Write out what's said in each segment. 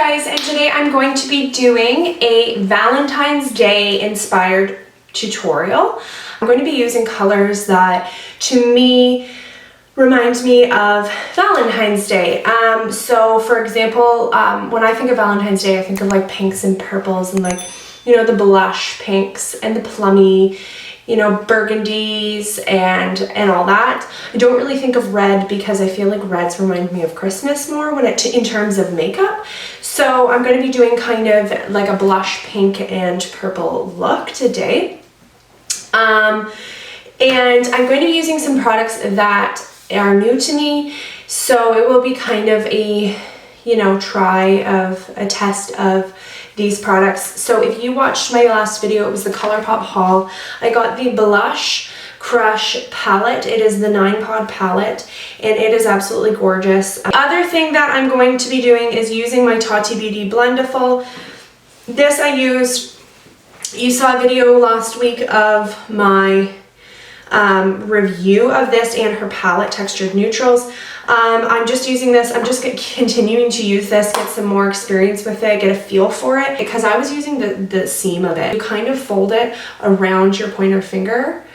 guys, and today I'm going to be doing a Valentine's Day inspired tutorial. I'm going to be using colors that to me remind me of Valentine's Day. So for example, when I think of Valentine's Day, I think of like pinks and purples and like, you know, the blush pinks and the plummy, you know, burgundies and all that. I don't really think of red because I feel like reds remind me of Christmas more when in terms of makeup. So I'm going to be doing kind of like a blush pink and purple look today. And I'm going to be using some products that are new to me. So it will be kind of a, you know, a test of these products. So if you watched my last video, it was the ColourPop haul. I got the Blush Crush palette. It is the 9-pod palette and it is absolutely gorgeous. Other thing that I'm going to be doing is using my Tati Beauty Blendiful. This I used, you saw a video last week of my review of this and her palette, Textured Neutrals. I'm just using this, I'm just continuing to use this, get some more experience with it, get a feel for it, because I was using the seam of it. You kind of fold it around your pointer finger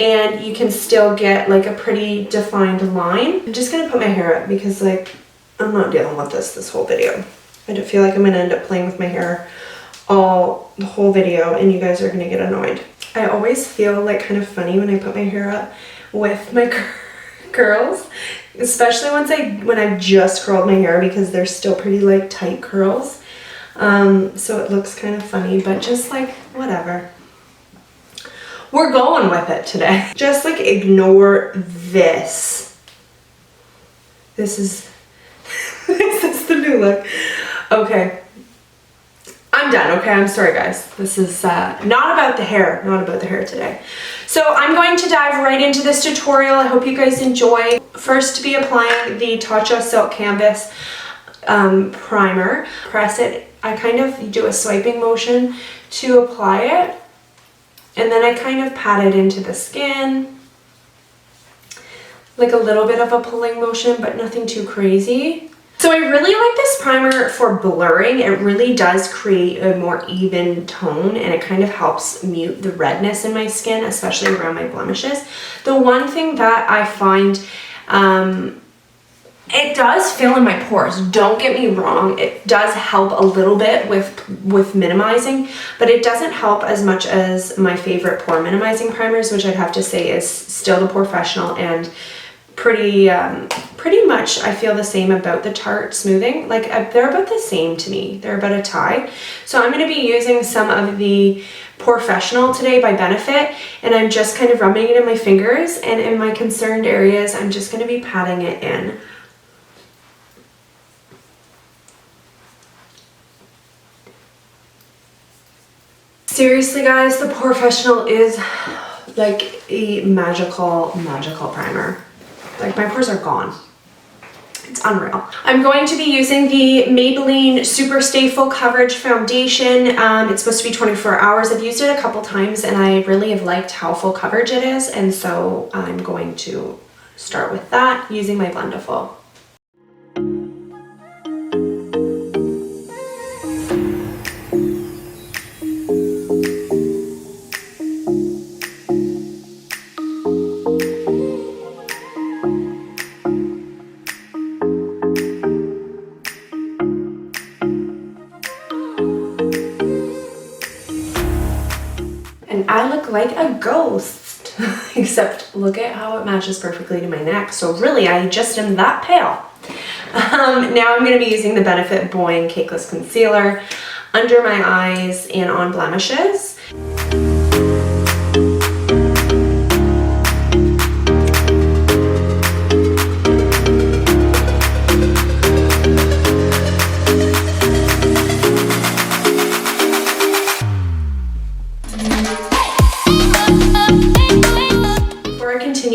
and you can still get like a pretty defined line. I'm just gonna put my hair up because like I'm not dealing with this whole video. I don't feel like I'm gonna end up playing with my hair the whole video and you guys are gonna get annoyed. I always feel like kind of funny when I put my hair up with my curls, especially when I've just curled my hair because they're still pretty like tight curls. So it looks kind of funny, but just like whatever. We're going with it today. Just like ignore this. This is the new look. Okay. I'm done, okay? I'm sorry, guys. This is not about the hair, today. So I'm going to dive right into this tutorial. I hope you guys enjoy. First, to be applying the Tatcha Silk Canvas primer. Press it. I kind of do a swiping motion to apply it. And then I kind of pat it into the skin. Like a little bit of a pulling motion, but nothing too crazy. So I really like this primer for blurring. It really does create a more even tone and it kind of helps mute the redness in my skin, especially around my blemishes. The one thing that I find, it does fill in my pores. Don't get me wrong. It does help a little bit with minimizing, but it doesn't help as much as my favorite pore minimizing primers, which I'd have to say is still the Professional and pretty much I feel the same about the Tarte Smoothing. Like they're about the same to me. They're about a tie. So I'm going to be using some of the Professional today by Benefit and I'm just kind of rubbing it in my fingers and in my concerned areas I'm just going to be patting it in. Seriously guys, the Professional is like a magical primer. Like my pores are gone. It's unreal. I'm going to be using the Maybelline Super Stay Full Coverage Foundation. It's supposed to be 24 hours. I've used it a couple times and I really have liked how full coverage it is. And so I'm going to start with that using my Blendiful. And I look like a ghost, except look at how it matches perfectly to my neck. So really, I just am that pale. Now I'm going to be using the Benefit Boing Cakeless Concealer under my eyes and on blemishes.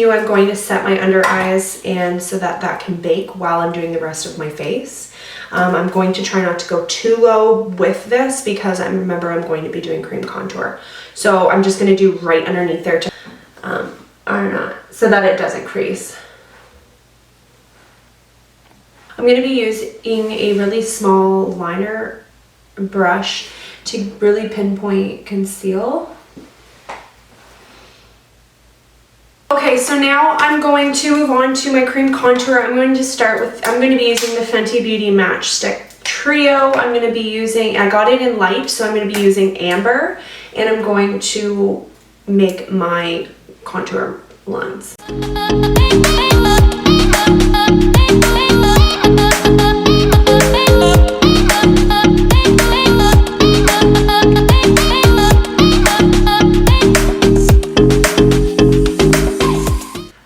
I'm going to set my under eyes and so that can bake while I'm doing the rest of my face. I'm going to try not to go too low with this because remember I'm going to be doing cream contour. So I'm just going to do right underneath there to, so that it doesn't crease. I'm going to be using a really small liner brush to really pinpoint conceal. Okay, so now I'm going to move on to my cream contour. I'm going to be using the Fenty Beauty Matchstick Trio. I'm going to be using, I got it in light, so I'm going to be using amber, and I'm going to make my contour lines.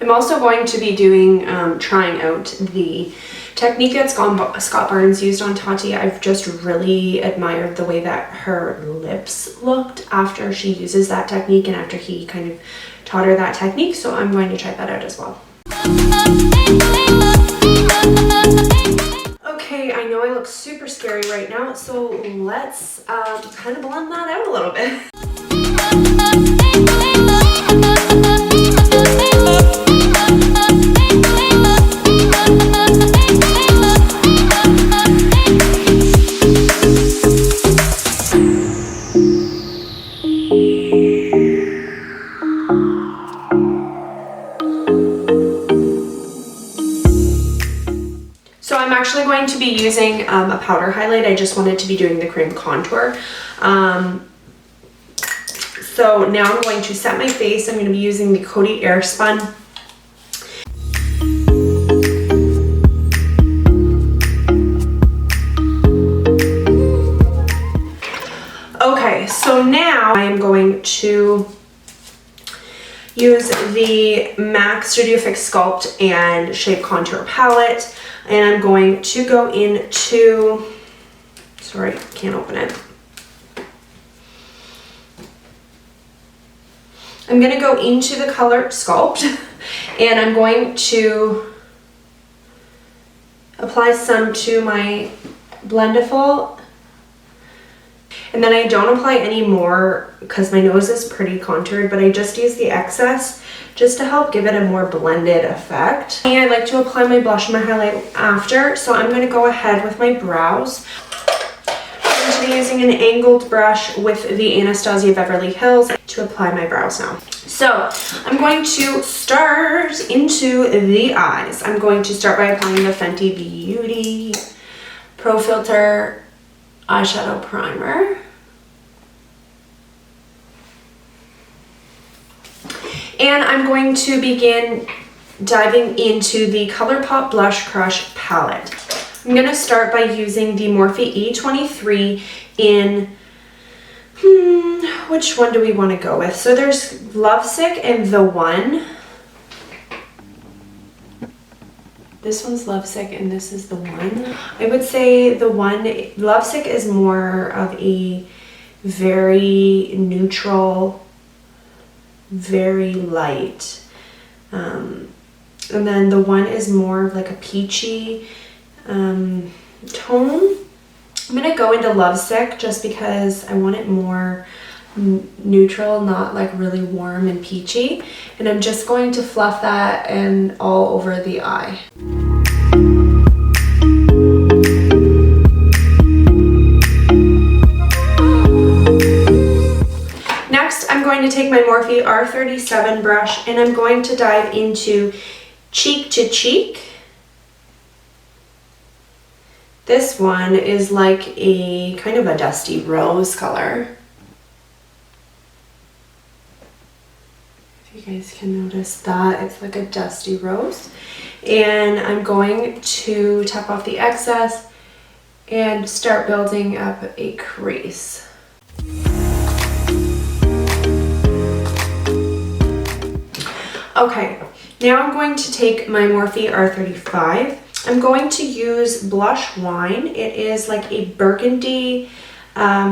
I'm also going to be doing, trying out the technique that Scott Barnes used on Tati. I've just really admired the way that her lips looked after she uses that technique and after he kind of taught her that technique, so I'm going to try that out as well. Okay, I know I look super scary right now, so let's kind of blend that out a little bit. So I'm actually going to be using a powder highlight. I just wanted to be doing the cream contour. So now I'm going to set my face. I'm going to be using the Coty Airspun. Okay, so now I am going to use the MAC Studio Fix Sculpt and Shape Contour Palette, and I'm going to go into, sorry, can't open it. I'm going to go into the color Sculpt, and I'm going to apply some to my Blendiful. And then I don't apply any more because my nose is pretty contoured, but I just use the excess just to help give it a more blended effect. And I like to apply my blush and my highlight after, so I'm going to go ahead with my brows. I'm going to be using an angled brush with the Anastasia Beverly Hills to apply my brows now. So I'm going to start into the eyes. I'm going to start by applying the Fenty Beauty Pro Filter eyeshadow primer. And I'm going to begin diving into the ColourPop Blush Crush palette. I'm going to start by using the Morphe E23 in, which one do we want to go with? So there's Lovesick and The One. This one's Lovesick and this is The One. I would say The One, Lovesick is more of a very neutral, very light. And then The One is more of like a peachy tone. I'm gonna go into Lovesick just because I want it more neutral, not like really warm and peachy. And I'm just going to fluff that and all over the eye. Next, I'm going to take my Morphe R37 brush and I'm going to dive into Cheek to Cheek. This one is like a kind of a dusty rose color. If you guys can notice that, it's like a dusty rose. And I'm going to tap off the excess and start building up a crease. Okay, now I'm going to take my Morphe R35. I'm going to use Blush Wine. It is like a burgundy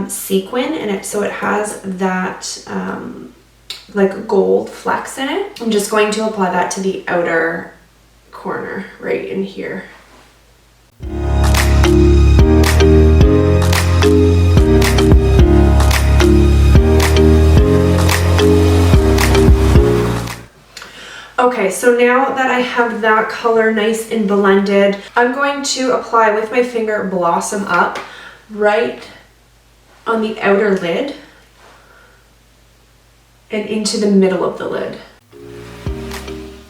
sequin, and so it has that like gold flecks in it. I'm just going to apply that to the outer corner right in here. Okay, so now that I have that color nice and blended, I'm going to apply with my finger Blossom Up right on the outer lid and into the middle of the lid.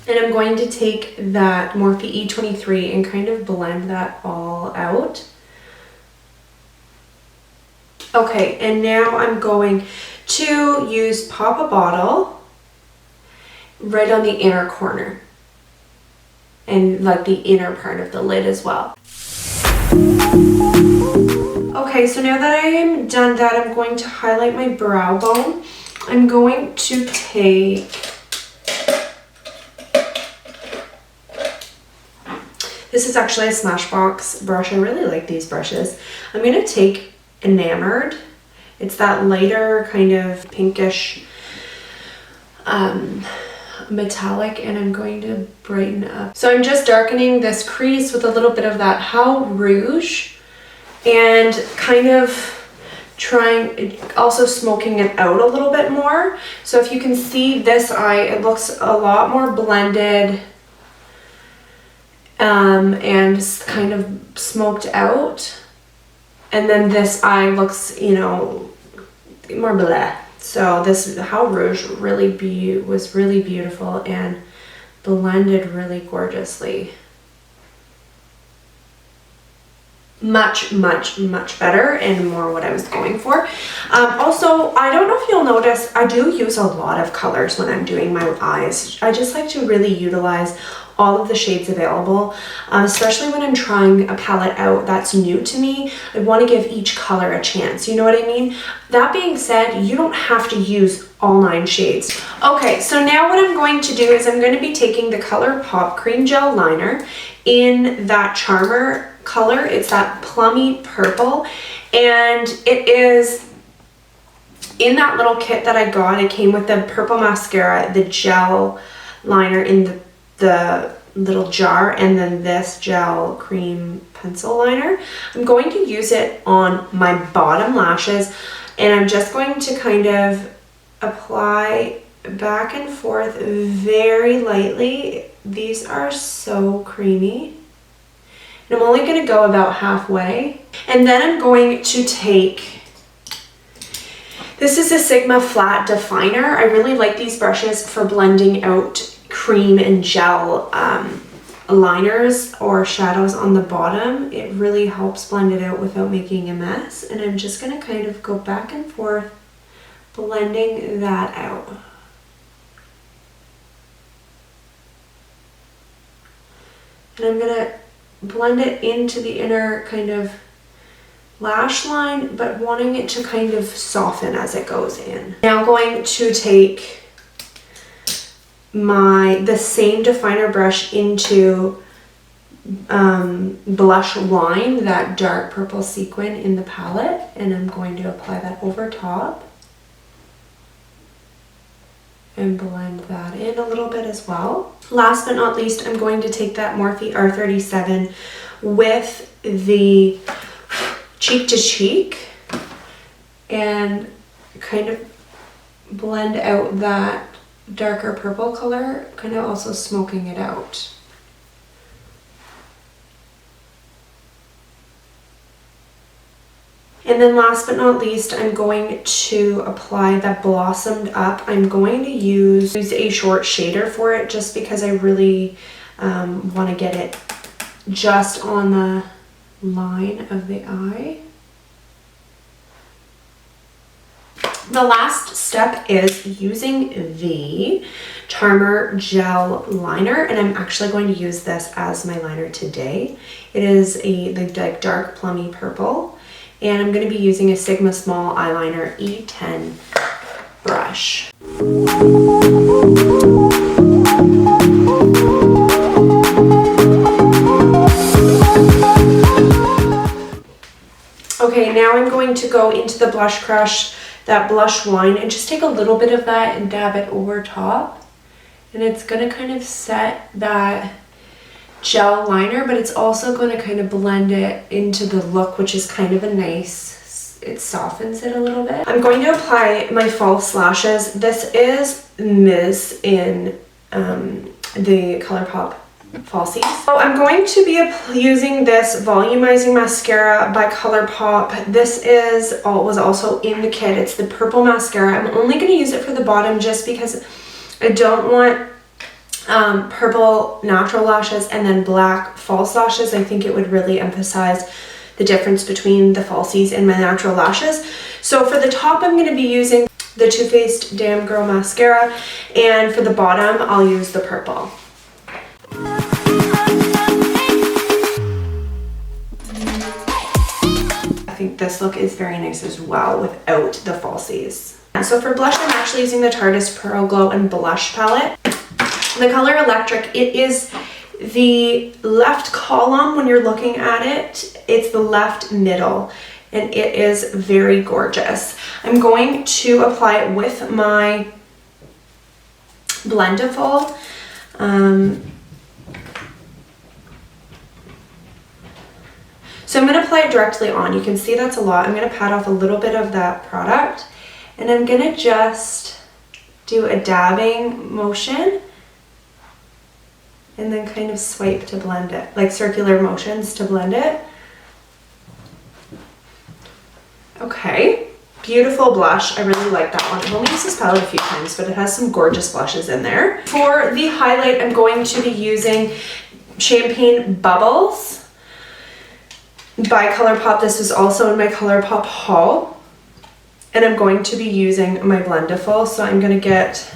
And I'm going to take that Morphe E23 and kind of blend that all out. Okay, and now I'm going to use Pop a Bottle right on the inner corner and like the inner part of the lid as well. Okay, so now that I am done that, I'm going to highlight my brow bone. I'm going to take this is actually a Smashbox brush. I really like these brushes. I'm going to take Enamored. It's that lighter kind of pinkish metallic, and I'm going to brighten up. So I'm just darkening this crease with a little bit of that How Rouge and kind of trying, also smoking it out a little bit more. So if you can see this eye, it looks a lot more blended and kind of smoked out. And then this eye looks, you know, more bleh. So this How Rouge was really beautiful and blended really gorgeously. Much better and more what I was going for. Also, I don't know if you'll notice, I do use a lot of colors when I'm doing my eyes. I just like to really utilize all of the shades available, especially when I'm trying a palette out that's new to me. I want to give each color a chance, you know what I mean? That being said, you don't have to use all 9 shades. Okay, so now what I'm going to do is I'm going to be taking the ColourPop Cream Gel Liner in that Charmer color. It's that plummy purple, and it is in that little kit that I got. It came with the purple mascara, the gel liner in the little jar, and then this gel cream pencil liner. I'm going to use it on my bottom lashes, and I'm just going to kind of apply back and forth very lightly. These are so creamy. And I'm only going to go about halfway. And then I'm going to take, this is a Sigma Flat Definer. I really like these brushes for blending out cream and gel liners or shadows on the bottom. It really helps blend it out without making a mess. And I'm just going to kind of go back and forth, blending that out. And I'm going to blend it into the inner kind of lash line, but wanting it to kind of soften as it goes in. Now I'm going to take the same definer brush into Blush Wine, that dark purple sequin in the palette, and I'm going to apply that over top and blend that in a little bit as well. Last but not least, I'm going to take that Morphe R37 with the Cheek to Cheek and kind of blend out that darker purple color, kind of also smoking it out. And then last but not least, I'm going to apply that Blossomed Up. I'm going to use a short shader for it just because I really want to get it just on the line of the eye. The last step is using the Charmer Gel Liner, and I'm actually going to use this as my liner today. It is the dark plummy purple, and I'm going to be using a Sigma Small Eyeliner E10 brush. Okay, now I'm going to go into the Blush Crush, that Blush Wine, and just take a little bit of that and dab it over top. And it's going to kind of set that gel liner, but it's also going to kind of blend it into the look, which is kind of a nice, it softens it a little bit. I'm going to apply my false lashes. This is Ms. in the ColourPop falsies. So I'm going to be using this volumizing mascara by ColourPop. This was also in the kit. It's the purple mascara. I'm only going to use it for the bottom just because I don't want purple natural lashes and then black false lashes. I think it would really emphasize the difference between the falsies and my natural lashes. So for the top, I'm going to be using the Too Faced Damn Girl mascara, and for the bottom, I'll use the purple. I think this look is very nice as well without the falsies. And so for blush, I'm actually using the Tarte Pearl Glow and Blush palette. The color Electric, it is the left column when you're looking at it. It's the left middle, and it is very gorgeous. I'm going to apply it with my Blendiful. So I'm going to apply it directly on. You can see that's a lot. I'm going to pat off a little bit of that product, and I'm going to just do a dabbing motion and then kind of swipe to blend it, like circular motions to blend it. Okay, beautiful blush. I really like that one. I've only used this palette a few times, but it has some gorgeous blushes in there. For the highlight, I'm going to be using Champagne Bubbles by ColourPop. This was also in my ColourPop haul. And I'm going to be using my Blendiful, so I'm going to get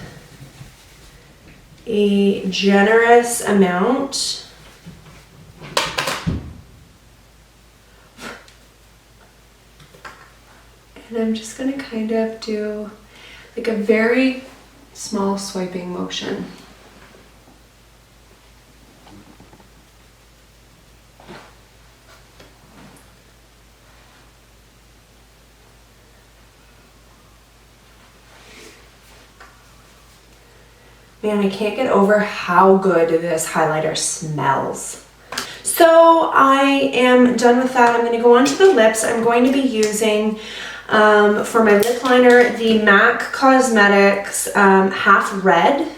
a generous amount. And I'm just going to kind of do like a very small swiping motion. Man, I can't get over how good this highlighter smells. So I am done with that. I'm going to go on to the lips. I'm going to be using, for my lip liner, the MAC Cosmetics Half Red.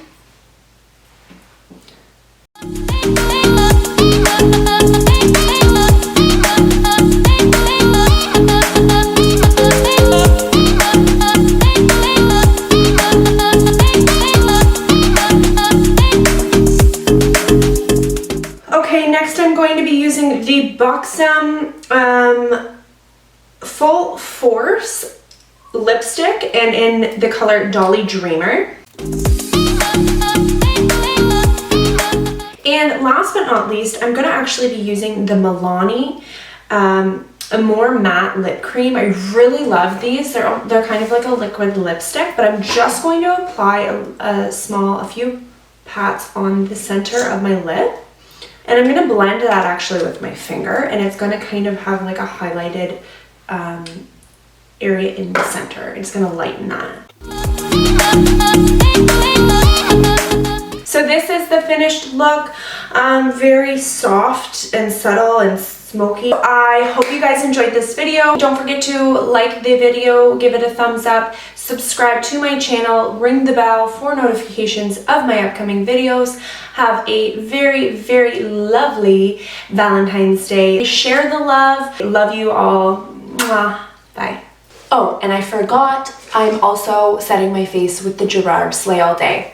Next, I'm going to be using the Buxom Full Force lipstick, and in the color Dolly Dreamer. And last but not least, I'm going to actually be using the Milani a more matte lip cream. I really love these. They're kind of like a liquid lipstick, but I'm just going to apply a few pats on the center of my lip. And I'm going to blend that actually with my finger, and it's going to kind of have like a highlighted area in the center. It's going to lighten that. So this is the finished look. Very soft and subtle and smoky. I hope you guys enjoyed this video. Don't forget to like the video, give it a thumbs up, subscribe to my channel, ring the bell for notifications of my upcoming videos. Have a very, very lovely Valentine's Day. Share the love. Love you all. Mwah. Bye. Oh, and I forgot, I'm also setting my face with the Gerard Slay All Day.